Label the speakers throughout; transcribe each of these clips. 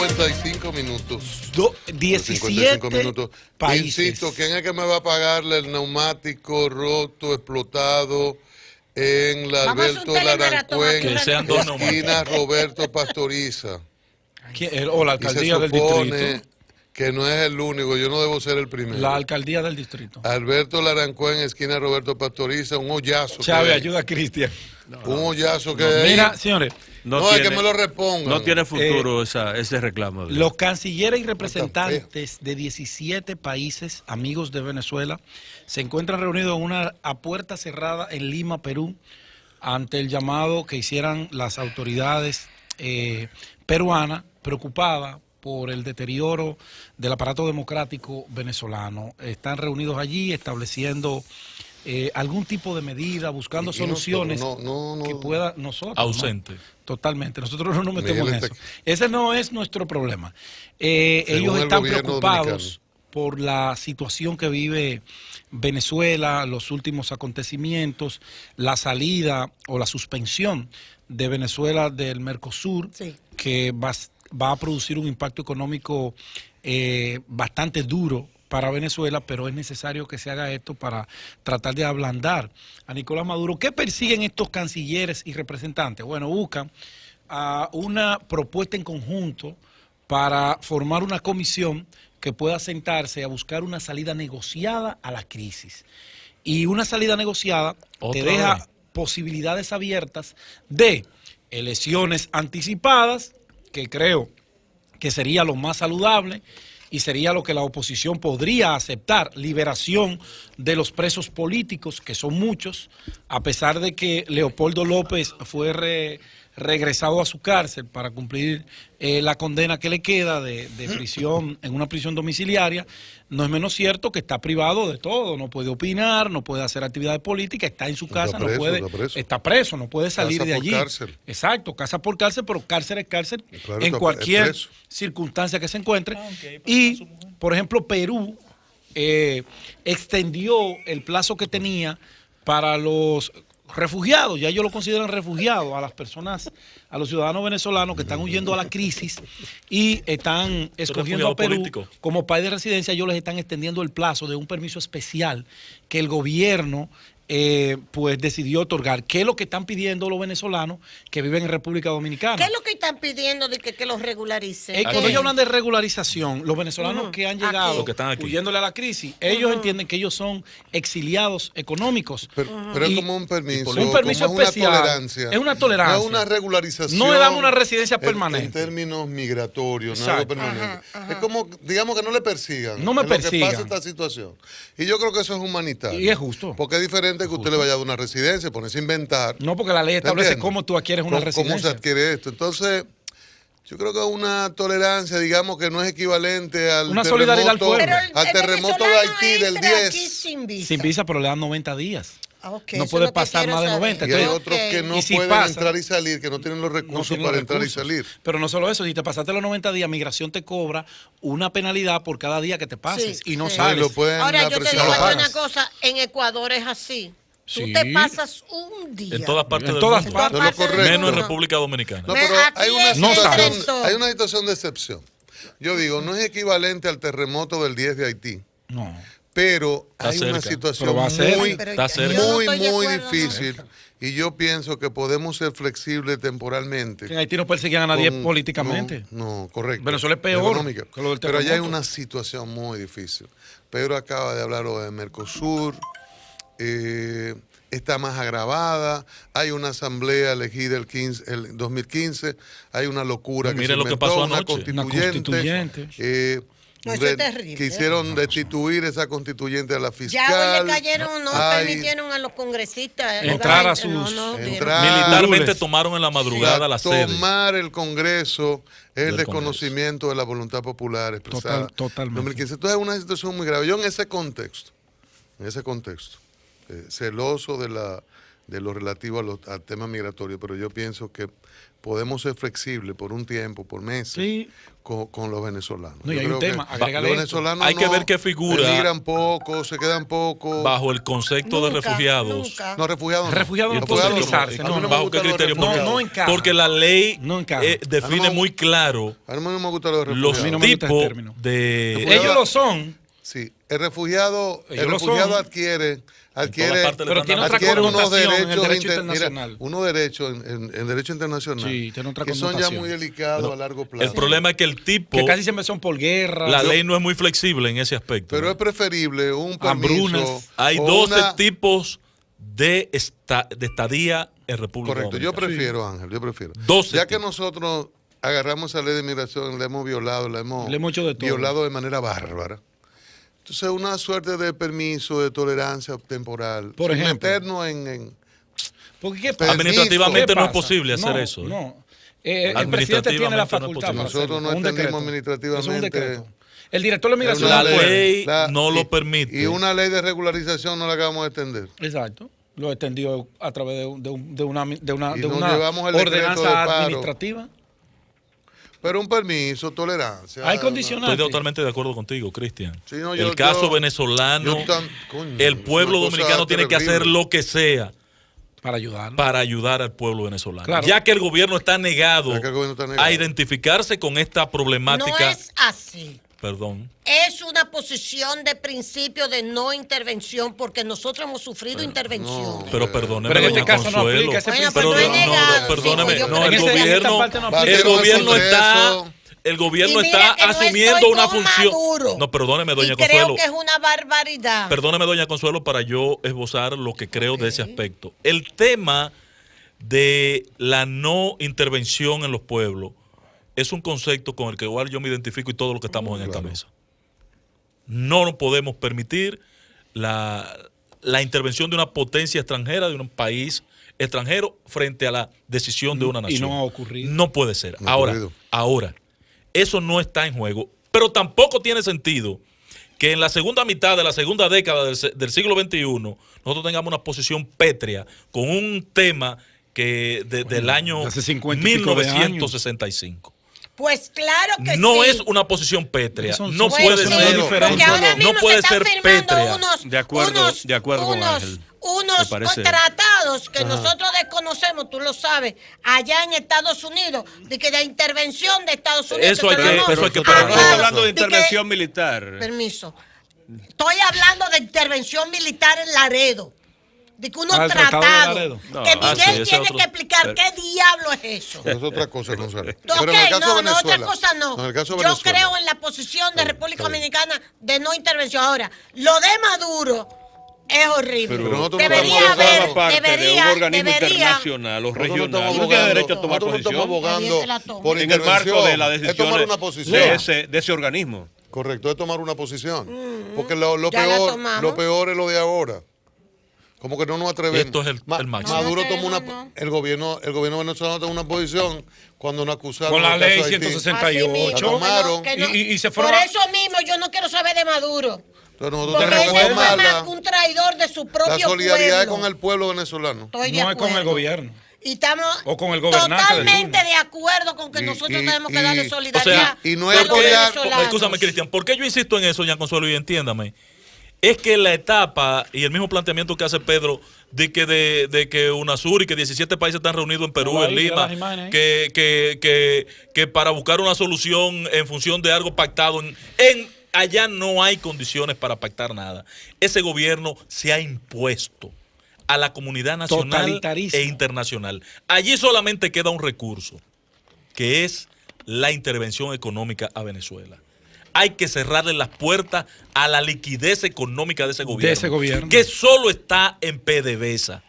Speaker 1: 55 minutos.
Speaker 2: 17
Speaker 1: minutos.
Speaker 2: países.
Speaker 1: Insisto, ¿quién es que me va a pagarle el neumático roto, explotado en la Alberto Larancuén,
Speaker 3: que sean dos
Speaker 1: esquina Roberto Pastoriza?
Speaker 2: O la alcaldía del distrito.
Speaker 1: Que no es el único, yo no debo ser el primero.
Speaker 2: La alcaldía del distrito.
Speaker 1: Alberto Larancuén, esquina Roberto Pastoriza, un hoyazo.
Speaker 2: Chávez, ayuda a Cristian.
Speaker 1: Un hoyazo que
Speaker 2: Mira, señores.
Speaker 1: No, es que me lo repongan.
Speaker 3: No tiene futuro ese reclamo.
Speaker 2: Los cancilleres y representantes de 17 países amigos de Venezuela se encuentran reunidos a puerta cerrada en Lima, Perú, ante el llamado que hicieran las autoridades peruanas preocupadas por el deterioro del aparato democrático venezolano. Están reunidos allí estableciendo algún tipo de medida, buscando soluciones que pueda nosotros.
Speaker 3: Ausente.
Speaker 2: No, totalmente, nosotros no nos metemos en eso. Ese no es nuestro problema. Ellos están preocupados por la situación que vive Venezuela, los últimos acontecimientos, la salida o la suspensión de Venezuela del Mercosur, sí, que va a producir un impacto económico bastante duro para Venezuela, pero es necesario que se haga esto para tratar de ablandar a Nicolás Maduro. ¿Qué persiguen estos cancilleres y representantes? Bueno, buscan una propuesta en conjunto para formar una comisión que pueda sentarse a buscar una salida negociada a la crisis. Y una salida negociada te deja posibilidades abiertas de elecciones anticipadas, que creo que sería lo más saludable y sería lo que la oposición podría aceptar, liberación de los presos políticos, que son muchos, a pesar de que Leopoldo López fue regresado a su cárcel para cumplir la condena que le queda de prisión en una prisión domiciliaria. No es menos cierto que está privado de todo, no puede opinar, no puede hacer actividades políticas, está en su casa, está preso, no puede salir de allí. Cárcel. Exacto, casa por cárcel, pero cárcel es cárcel, claro, en cualquier circunstancia que se encuentre. Y, por ejemplo, Perú extendió el plazo que tenía para los refugiados, ya ellos lo consideran refugiados, a las personas, a los ciudadanos venezolanos que están huyendo a la crisis y están escogiendo a Perú como país de residencia. Ellos les están extendiendo el plazo de un permiso especial que el gobierno pues decidió otorgar. ¿Qué es lo que están pidiendo los venezolanos que viven en República Dominicana?
Speaker 4: ¿Qué es lo que están pidiendo de que los regularicen?
Speaker 2: Cuando ellos hablan de regularización, los venezolanos que han llegado huyéndole a la crisis, ellos entienden que ellos son exiliados económicos.
Speaker 1: Pero es como un permiso.
Speaker 2: Un permiso especial.
Speaker 1: Una tolerancia.
Speaker 2: Es una tolerancia.
Speaker 1: No es una regularización.
Speaker 2: No le damos una residencia permanente.
Speaker 1: En términos migratorios, no es algo permanente. Es como, digamos, que no le persigan.
Speaker 2: No me persigan.
Speaker 1: Lo que pasa esta situación. Y yo creo que eso es humanitario.
Speaker 2: Y es justo.
Speaker 1: Porque es diferente que usted le vaya a dar una residencia, ponerse a inventar.
Speaker 2: No, porque la ley establece cómo tú adquieres una residencia.
Speaker 1: ¿Cómo se adquiere esto? Entonces, yo creo que una tolerancia, digamos, que no es equivalente al
Speaker 2: una solidaridad al pueblo.
Speaker 1: Al terremoto de Haití del 10.
Speaker 4: Sin
Speaker 2: visa, pero le dan 90 días.
Speaker 4: Okay,
Speaker 2: no puede pasar más de 90.
Speaker 1: Y hay otros que no pueden entrar y salir, que no tienen los recursos para entrar y salir.
Speaker 2: Pero no solo eso, si te pasaste los 90 días, Migración te cobra una penalidad por cada día que te pases y no sales.
Speaker 4: Ahora, yo te digo una cosa, en Ecuador es así. Tú te pasas un día.
Speaker 3: En todas partes del
Speaker 1: mundo.
Speaker 3: Menos en República Dominicana.
Speaker 1: No, pero hay una situación de excepción. Yo digo, no es equivalente al terremoto del 10 de Haití.
Speaker 2: No.
Speaker 1: Pero hay una situación muy difícil y yo pienso que podemos ser flexibles temporalmente.
Speaker 2: En Haití no perseguían a nadie políticamente.
Speaker 1: No, correcto.
Speaker 2: Venezuela es peor
Speaker 1: que lo del terremoto. Pero allá hay una situación muy difícil. Pedro acaba de hablar de Mercosur, está más agravada, hay una asamblea elegida el 2015, hay una locura que se inventó,
Speaker 3: lo que pasó
Speaker 1: una
Speaker 3: anoche.
Speaker 1: constituyente. Quisieron destituir esa constituyente a la fiscal.
Speaker 4: Ya hoy le cayeron, no permitieron a los congresistas
Speaker 2: entrar a sus...
Speaker 3: Militarmente tomaron en la madrugada la sede.
Speaker 1: Tomar el Congreso es el desconocimiento de la voluntad popular expresada.
Speaker 2: Totalmente.
Speaker 1: 2015. Entonces es una situación muy grave. Yo en ese contexto, celoso de de lo relativo al tema migratorio, pero yo pienso que podemos ser flexibles por un tiempo, por meses, con los venezolanos.
Speaker 2: No, y hay un tema,
Speaker 1: los venezolanos
Speaker 3: hay que ver qué figura.
Speaker 1: Emigran poco, se quedan poco.
Speaker 3: Bajo el concepto de refugiados.
Speaker 1: No, refugiados no.
Speaker 2: Refugiados no pueden utilizarse.
Speaker 3: ¿Bajo qué criterio?
Speaker 2: No encaja.
Speaker 3: Porque la ley
Speaker 1: A
Speaker 3: define
Speaker 1: mí
Speaker 3: muy claro
Speaker 1: a mí no me gusta los
Speaker 3: los
Speaker 1: refugiados.
Speaker 3: tipos de...
Speaker 2: Ellos lo son.
Speaker 1: Sí, el refugiado adquiere
Speaker 2: pero tiene otra
Speaker 1: unos derechos
Speaker 2: en el derecho internacional.
Speaker 1: Mira, unos derechos en derecho internacional
Speaker 2: tiene otra
Speaker 1: que son ya muy delicados a largo plazo.
Speaker 3: El problema es que el tipo...
Speaker 2: Que casi siempre son por guerra.
Speaker 3: La ley no es muy flexible en ese aspecto.
Speaker 1: Pero es preferible un permiso.
Speaker 3: Hay 12 tipos de estadía en República Dominicana.
Speaker 1: Correcto, yo prefiero, Ángel,
Speaker 3: 12
Speaker 1: ya que nosotros agarramos esa ley de migración, la hemos violado, la hemos
Speaker 2: hecho de todo.
Speaker 1: Violado de manera bárbara. Entonces, una suerte de permiso, de tolerancia temporal.
Speaker 2: Por ejemplo.
Speaker 1: Meternos en
Speaker 2: porque ¿qué pasa?
Speaker 3: Administrativamente no es posible hacer eso.
Speaker 2: No. El presidente tiene la facultad.
Speaker 1: Nosotros no entendimos administrativamente.
Speaker 2: El director de migración
Speaker 3: la ley no lo permite.
Speaker 1: Y una ley de regularización no la acabamos de extender.
Speaker 2: Exacto. Lo extendió a través de una
Speaker 1: llevamos
Speaker 2: ordenanza administrativa.
Speaker 1: Pero un permiso, tolerancia.
Speaker 2: Hay condicionantes.
Speaker 3: Estoy totalmente de acuerdo contigo, Cristian.
Speaker 1: Sí, no,
Speaker 3: el caso venezolano, el pueblo dominicano tiene que hacer lo que sea para ayudar al pueblo venezolano. Claro. Ya que el gobierno está negado a identificarse con esta problemática.
Speaker 4: No es así.
Speaker 3: Perdón.
Speaker 4: Es una posición de principio de no intervención porque nosotros hemos sufrido intervenciones.
Speaker 3: Pero perdóneme,
Speaker 2: pero en
Speaker 3: doña
Speaker 2: este caso
Speaker 3: Consuelo.
Speaker 2: no aplica ese principio.
Speaker 3: Perdóneme, el gobierno
Speaker 4: y
Speaker 3: está asumiendo una función.
Speaker 4: Maduro,
Speaker 3: no, perdóneme, doña
Speaker 4: y
Speaker 3: Consuelo.
Speaker 4: Creo que es una barbaridad.
Speaker 3: Perdóneme, doña Consuelo, para yo esbozar lo que creo de ese aspecto. El tema de la no intervención en los pueblos es un concepto con el que igual yo me identifico y todos los que estamos en esta mesa. No podemos permitir la intervención de una potencia extranjera, de un país extranjero frente a la decisión de una nación.
Speaker 2: Y no ha ocurrido.
Speaker 3: No puede ser. Ahora, eso no está en juego, pero tampoco tiene sentido que en la segunda mitad de la segunda década del siglo XXI nosotros tengamos una posición pétrea con un tema que del año 1965.
Speaker 4: Pues claro que
Speaker 3: no
Speaker 4: sí.
Speaker 3: es una posición pétrea.
Speaker 4: No puede ser diferente. No puede ser pétrea.
Speaker 5: De acuerdo con Ángel.
Speaker 4: Unos tratados que nosotros desconocemos, tú lo sabes, allá en Estados Unidos, de que la intervención de Estados Unidos.
Speaker 3: Eso hay que
Speaker 5: estoy hablando de intervención militar.
Speaker 4: Permiso. Estoy hablando de intervención militar en Laredo. De que unos tratados que Miguel tiene que explicar qué diablo es eso.
Speaker 1: Es otra cosa, Gonzalo.
Speaker 4: Pero en el caso de Venezuela, otra cosa no. Yo creo en la posición de República Dominicana de no intervención. Ahora, lo de Maduro es horrible.
Speaker 5: Pero
Speaker 4: debería haber
Speaker 5: de un organismo internacional o regional.
Speaker 1: No tiene derecho a tomar posición. Estamos abogando por
Speaker 5: en el marco de la decisión
Speaker 1: de
Speaker 5: ese organismo.
Speaker 1: Correcto, es tomar una posición. Porque lo peor es lo de ahora. Como que no nos atrevemos.
Speaker 3: Esto es el máximo.
Speaker 1: Maduro tomó el gobierno venezolano tomó una posición cuando nos acusaron.
Speaker 2: Con la ley 168.
Speaker 1: Y
Speaker 4: se fueron. Por eso mismo yo no quiero saber de Maduro. Porque él es más un traidor de su propio pueblo.
Speaker 1: La solidaridad es con el pueblo venezolano.
Speaker 2: No es con el gobierno.
Speaker 4: Y estamos
Speaker 2: con el totalmente
Speaker 4: de acuerdo con que nosotros tenemos que darle solidaridad.
Speaker 1: Y no es apoyar.
Speaker 3: Escúchame, Cristian, ¿por qué yo insisto en eso, doña Consuelo? Y entiéndame. Es que la etapa y el mismo planteamiento que hace Pedro de que UNASUR y que 17 países están reunidos en Perú, en Lima, que para buscar una solución en función de algo pactado, allá no hay condiciones para pactar nada. Ese gobierno se ha impuesto a la comunidad nacional e internacional. Allí solamente queda un recurso, que es la intervención económica a Venezuela. Hay que cerrarle las puertas a la liquidez económica de ese gobierno. Que solo está en PDVSA.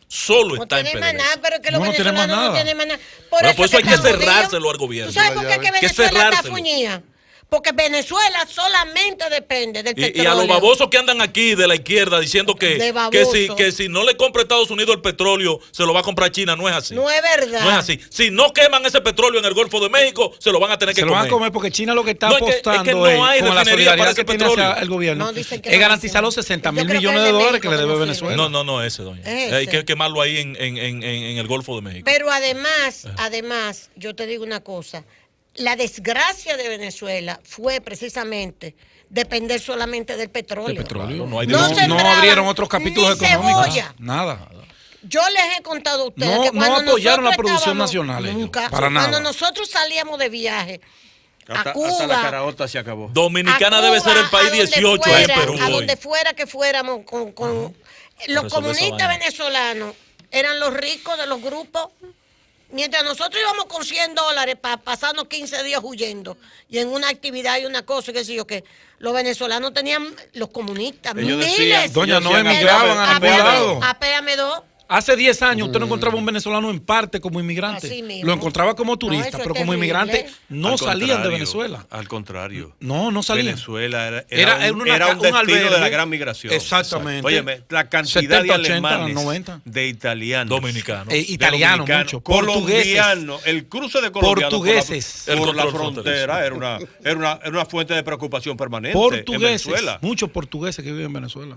Speaker 3: Solo está en PDVSA.
Speaker 4: Nada, pero que los venezolanos no tienen más nada.
Speaker 3: Por eso hay que cerrárselo al gobierno.
Speaker 4: ¿Tú sabes por qué Venezuela está fuñida? Porque Venezuela solamente depende del petróleo.
Speaker 3: Y a los babosos que andan aquí de la izquierda diciendo que si no le compra Estados Unidos el petróleo, se lo va a comprar China, no es así.
Speaker 4: No es verdad.
Speaker 3: No es así. Si no queman ese petróleo en el Golfo de México, se lo van a tener que comer.
Speaker 2: Se lo van a comer porque China lo que está apostando es con la solidaridad que tiene hacia el gobierno, es garantizar los 60.000 millones de dólares que le debe Venezuela.
Speaker 3: No, ese, doña. Hay que quemarlo ahí en el Golfo de México.
Speaker 4: Pero además, yo te digo una cosa. La desgracia de Venezuela fue precisamente depender solamente del petróleo.
Speaker 2: No abrieron otros capítulos económicos. Nada.
Speaker 4: Yo les he contado a ustedes que cuando
Speaker 2: no apoyaron la producción nacional.
Speaker 4: Nunca.
Speaker 2: Para nada.
Speaker 4: Cuando nosotros salíamos de viaje a Cuba.
Speaker 5: Hasta la caraota se acabó.
Speaker 3: Dominicana
Speaker 4: Cuba,
Speaker 3: debe ser el país 18 en Perú.
Speaker 4: A donde fuera que fuéramos con los comunistas venezolanos eran los ricos de los grupos. Mientras nosotros íbamos con $100 pasando 15 días huyendo y en una actividad y una cosa, qué sé yo, que los venezolanos tenían, los comunistas, miles.
Speaker 2: Doña, no emigraban a ningún lado.
Speaker 4: Apéame 2.
Speaker 2: Hace 10 años usted no encontraba un venezolano en parte como inmigrante. Lo encontraba como turista, pero como inmigrante no salían de Venezuela.
Speaker 5: Al contrario.
Speaker 2: No salían.
Speaker 5: Venezuela era un destino de la gran migración.
Speaker 2: Exactamente.
Speaker 5: Óyeme, la cantidad
Speaker 2: 70,
Speaker 5: de
Speaker 2: 80,
Speaker 5: alemanes,
Speaker 2: 90.
Speaker 5: de italianos,
Speaker 3: dominicanos,
Speaker 2: italianos, mucho,
Speaker 5: colombianos, el cruce de colombianos
Speaker 2: portugueses
Speaker 5: por la frontera era una fuente de preocupación permanente en Venezuela.
Speaker 2: Muchos portugueses que viven en Venezuela.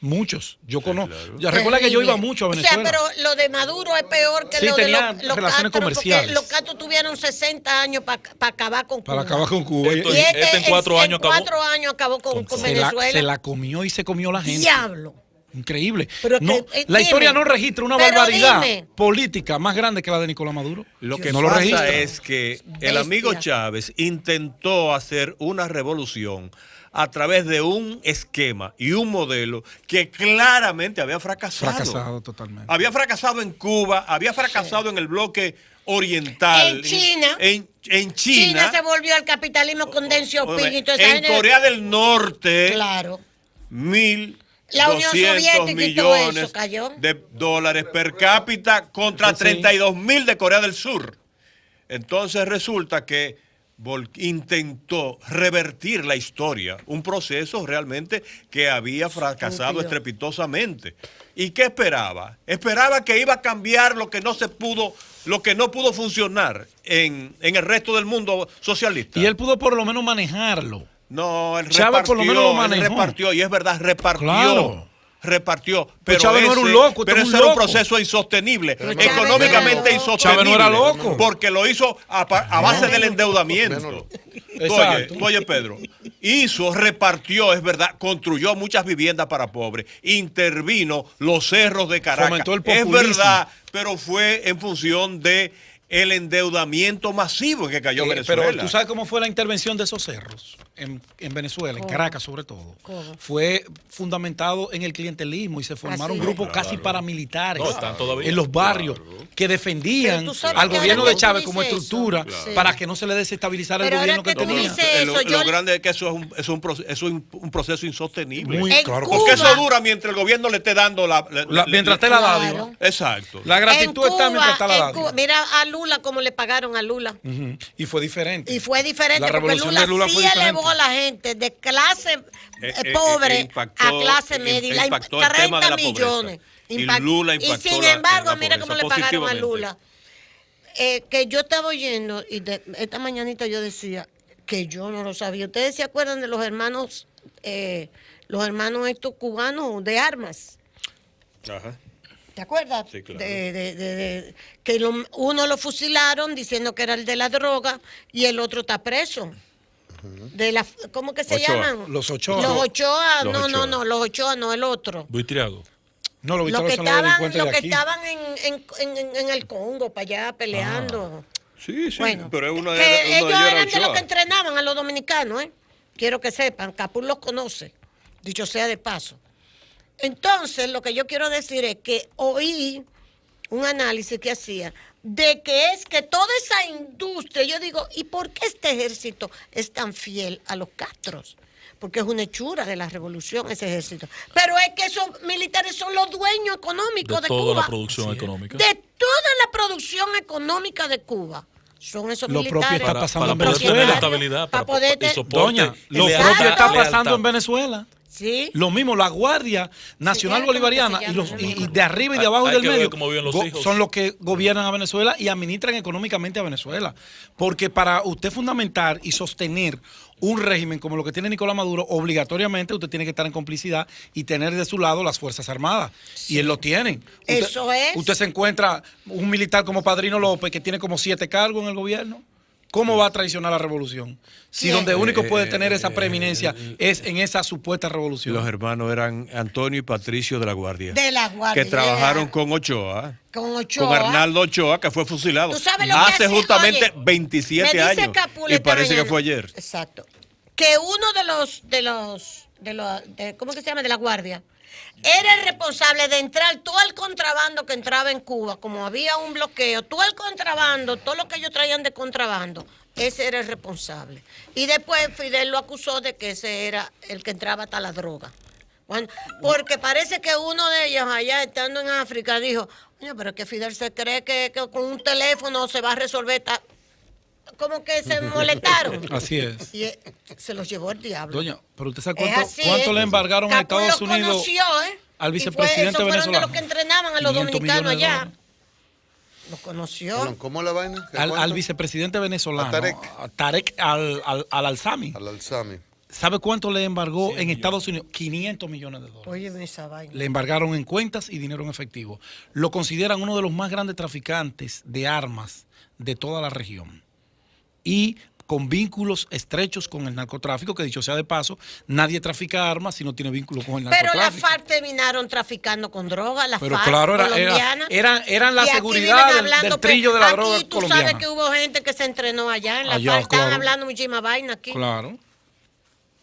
Speaker 2: Muchos. Yo conozco. Ya recuerda que yo iba mucho a Venezuela.
Speaker 4: O sea, pero lo de Maduro es peor que lo de los
Speaker 2: relaciones comerciales.
Speaker 4: Porque los Castro tuvieron 60 años para acabar con Cuba.
Speaker 2: Para acabar con Cuba.
Speaker 3: Y en 4 años acabó.
Speaker 4: 4 años acabó con Venezuela.
Speaker 2: Se la comió y se comió la gente.
Speaker 4: Diablo.
Speaker 2: Increíble. La historia no registra una barbaridad política más grande que la de Nicolás Maduro.
Speaker 5: Lo que pasa es que el amigo Chávez intentó hacer una revolución a través de un esquema y un modelo que claramente había fracasado.
Speaker 2: Fracasado totalmente.
Speaker 5: Había fracasado en Cuba, había fracasado en el bloque oriental.
Speaker 4: En China.
Speaker 5: En China.
Speaker 4: China se volvió al capitalismo con Deng Xiaoping y toda esa
Speaker 5: En Corea del Norte.
Speaker 4: Claro.
Speaker 5: La Unión Soviética y todo eso cayó. De dólares per cápita contra 32.000 de Corea del Sur. Entonces resulta que intentó revertir la historia, un proceso realmente que había fracasado estrepitosamente. ¿Y qué esperaba? Esperaba que iba a cambiar lo que no pudo funcionar en el resto del mundo socialista.
Speaker 2: Y él pudo por lo menos manejarlo.
Speaker 5: No, él
Speaker 2: Chávez por lo menos lo manejó.
Speaker 5: repartió, y es verdad, repartió.
Speaker 2: Claro.
Speaker 5: Repartió,
Speaker 2: pero Chávez no era un loco,
Speaker 5: pero ese era un proceso insostenible, económicamente insostenible.
Speaker 2: Chávez no era loco.
Speaker 5: Porque lo hizo a base del endeudamiento. Oye, Pedro, repartió, es verdad, construyó muchas viviendas para pobres, intervino los cerros de Caracas. Es verdad, pero fue en función de el endeudamiento masivo en que cayó Venezuela.
Speaker 2: Pero tú sabes cómo fue la intervención de esos cerros en Venezuela, en Caracas sobre todo. Fue fundamentado en el clientelismo y se formaron grupos casi paramilitares en los barrios que defendían al gobierno de Chávez como estructura para que no se le desestabilizara el gobierno que tenía.
Speaker 5: Lo grande es que eso es un proceso insostenible.
Speaker 2: Claro,
Speaker 5: porque eso dura mientras el gobierno le esté dando
Speaker 2: mientras esté la dádiva.
Speaker 5: Exacto.
Speaker 2: La gratitud está mientras está la dádiva.
Speaker 4: Mira a Lula como le pagaron a Lula.
Speaker 2: Y fue diferente.
Speaker 4: La revolución de Lula sí elevó a la gente de clase pobre a clase media.
Speaker 5: Impactó
Speaker 4: 30 millones.
Speaker 5: Y Lula impactó.
Speaker 4: Y sin embargo, mira cómo le pagaron a Lula. Que yo estaba oyendo, y esta mañanita yo decía que yo no lo sabía. ¿Ustedes se acuerdan de los hermanos estos cubanos de armas?
Speaker 5: Ajá.
Speaker 4: ¿Te acuerdas?
Speaker 5: Sí, claro.
Speaker 4: Que uno lo fusilaron diciendo que era el de la droga y el otro está preso. ¿Cómo que se llaman?
Speaker 2: Los Ochoa.
Speaker 4: Los Ochoa, los Ochoa no, el otro.
Speaker 3: Buitriago.
Speaker 2: No, los
Speaker 4: que estaban en el Congo para allá peleando.
Speaker 5: Sí,
Speaker 4: bueno,
Speaker 5: pero ellos
Speaker 4: eran de los que entrenaban a los dominicanos, ¿eh? Quiero que sepan, Capur los conoce, dicho sea de paso. Entonces, lo que yo quiero decir es que oí un análisis que hacía de que es que toda esa industria, yo digo, ¿y por qué este ejército es tan fiel a los Castros? Porque es una hechura de la revolución ese ejército. Pero es que esos militares son los dueños económicos de Cuba.
Speaker 3: De toda la producción económica.
Speaker 4: De toda la producción económica de Cuba. son esos
Speaker 2: lo
Speaker 4: militares.
Speaker 2: Propio está pasando en
Speaker 3: Venezuela.
Speaker 2: Doña, lo propio está pasando en Venezuela.
Speaker 4: Sí.
Speaker 2: Lo mismo, la Guardia Nacional Bolivariana y de arriba y de abajo y del medio son los que gobiernan a Venezuela y administran económicamente a Venezuela. Porque para usted fundamentar y sostener un régimen como lo que tiene Nicolás Maduro, obligatoriamente usted tiene que estar en complicidad y tener de su lado las Fuerzas Armadas. Sí. Y él lo tiene.
Speaker 4: Eso es.
Speaker 2: Usted se encuentra un militar como Padrino López, que tiene como 7 cargos en el gobierno. ¿Cómo va a traicionar la revolución? Si donde único puede tener esa preeminencia es en esa supuesta revolución.
Speaker 5: Los hermanos eran Antonio y Patricio de la Guardia.
Speaker 4: De la Guardia.
Speaker 5: Que trabajaron con Ochoa.
Speaker 4: Con Ochoa.
Speaker 5: Con Arnaldo Ochoa, que fue fusilado.
Speaker 4: ¿Tú sabes lo
Speaker 5: hace
Speaker 4: que
Speaker 5: justamente 27 años. Y parece que fue ayer.
Speaker 4: Exacto. Que uno de los ¿cómo que se llama? De la Guardia. Era el responsable de entrar todo el contrabando que entraba en Cuba, como había un bloqueo, todo el contrabando, todo lo que ellos traían de contrabando, ese era el responsable. Y después Fidel lo acusó de que ese era el que entraba hasta la droga. Bueno, porque parece que uno de ellos allá estando en África dijo, oye, pero es que Fidel se cree que con un teléfono se va a resolver como que se molestaron.
Speaker 2: Así es.
Speaker 4: Y se los llevó el diablo.
Speaker 2: Doña, pero usted sabe cuánto le embargaron a Estados Unidos al vicepresidente venezolano.
Speaker 4: Fueron de los que entrenaban a los dominicanos allá. Lo conoció.
Speaker 1: ¿Cómo la vaina?
Speaker 2: Al vicepresidente venezolano. Tarek al-Alzami.
Speaker 1: Al-Alzami.
Speaker 2: ¿Sabe cuánto le embargó en Estados Unidos? $500 millones.
Speaker 4: Óyeme esa vaina.
Speaker 2: Le embargaron en cuentas y dinero en efectivo. Lo consideran uno de los más grandes traficantes de armas de toda la región. Y con vínculos estrechos con el narcotráfico, que dicho sea de paso, nadie trafica armas si no tiene vínculo con el narcotráfico.
Speaker 4: Pero las FARC terminaron traficando con droga, las
Speaker 2: Pero
Speaker 4: FARC
Speaker 2: claro, eran la seguridad del trillo de la droga
Speaker 4: colombiana. Aquí tú sabes que hubo gente que se entrenó allá en la FARC, estaban hablando muchísima vaina aquí.
Speaker 2: Claro.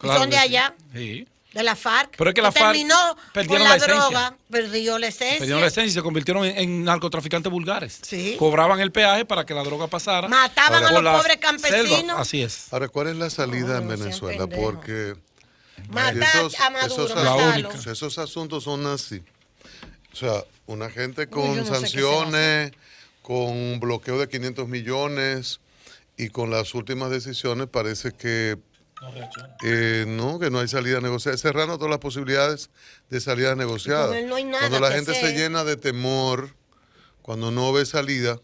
Speaker 4: Y son de allá.
Speaker 2: Sí.
Speaker 4: De la FARC.
Speaker 2: Pero es que la FARC
Speaker 4: terminó con la droga, perdió la esencia.
Speaker 2: Perdieron la esencia y se convirtieron en narcotraficantes vulgares.
Speaker 4: Sí.
Speaker 2: Cobraban el peaje para que la droga pasara.
Speaker 4: Mataban a los pobres campesinos.
Speaker 2: Selva. Así es.
Speaker 1: Ahora, ¿cuál es la salida en Venezuela? Porque esos asuntos son así. O sea, una gente con sanciones, con un bloqueo de 500 millones y con las últimas decisiones parece que que no hay salida negociada, cerrando todas las posibilidades de salida negociada.
Speaker 4: No hay nada
Speaker 1: cuando la gente se llena de temor, cuando no ve salida,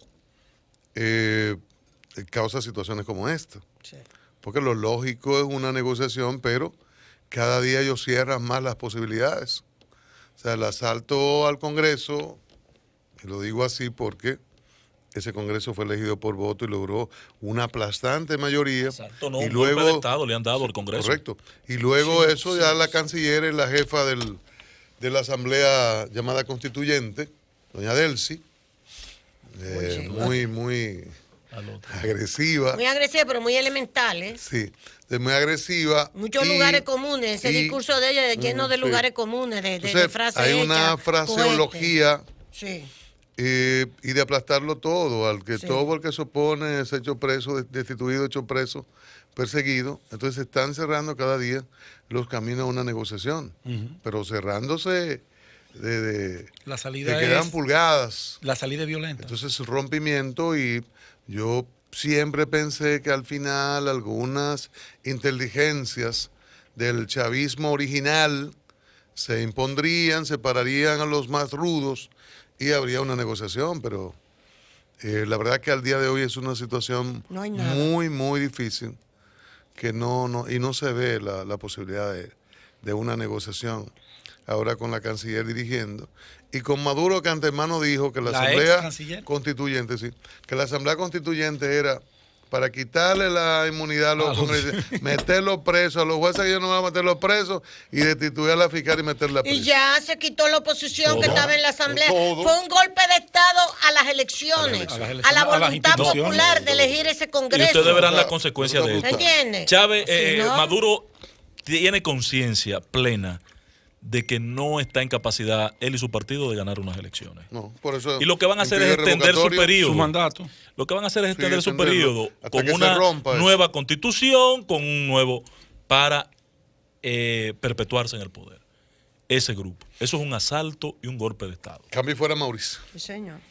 Speaker 1: causa situaciones como esta. Sí. Porque lo lógico es una negociación, pero cada día ellos cierran más las posibilidades. O sea, el asalto al Congreso, y lo digo así porque ese Congreso fue elegido por voto y logró una aplastante mayoría.
Speaker 3: Exacto, no,
Speaker 1: y
Speaker 3: un
Speaker 1: luego,
Speaker 3: golpe de Estado le han dado al Congreso.
Speaker 1: Correcto. Y luego ya la canciller es la jefa de la asamblea llamada constituyente, doña Delcy, muy agresiva.
Speaker 4: Muy agresiva, pero muy elemental, ¿eh?
Speaker 1: Sí, muy agresiva.
Speaker 4: Muchos lugares comunes, ese discurso de ella lleno de lugares comunes, de frases
Speaker 1: hay una
Speaker 4: hechas,
Speaker 1: fraseología.
Speaker 4: Sí.
Speaker 1: Y de aplastarlo todo, todo el que se opone es hecho preso, destituido, hecho preso, perseguido. Entonces se están cerrando cada día los caminos a una negociación, pero cerrándose
Speaker 2: la salida
Speaker 1: quedan pulgadas.
Speaker 2: La salida es violenta.
Speaker 1: Entonces rompimiento, y yo siempre pensé que al final algunas inteligencias del chavismo original se impondrían, separarían a los más rudos y habría una negociación, pero la verdad que al día de hoy es una situación muy, muy difícil, que no se ve la posibilidad de una negociación ahora con la canciller dirigiendo, y con Maduro, que antemano dijo que la Asamblea Constituyente, que la Asamblea Constituyente era para quitarle la inmunidad a los congresistas, meterlos presos, a los jueces que ellos no van a meterlos presos, y destituir a la fiscal y meterla presa.
Speaker 4: Y ya se quitó la oposición que estaba en la Asamblea. Fue un golpe de Estado a las elecciones, a la voluntad popular de elegir ese Congreso.
Speaker 3: Y ustedes verán la consecuencia de esto.
Speaker 4: ¿Entiendes?
Speaker 3: Chávez, Maduro tiene conciencia plena de que no está en capacidad él y su partido de ganar unas elecciones.
Speaker 1: No, por eso
Speaker 3: y lo que van a hacer es extender su periodo.
Speaker 2: Su mandato.
Speaker 3: Lo que van a hacer es extender su periodo con una nueva constitución, con un nuevo, para perpetuarse en el poder. Ese grupo. Eso es un asalto y un golpe de Estado.
Speaker 1: Cambio fuera Mauricio.
Speaker 4: Sí, señor.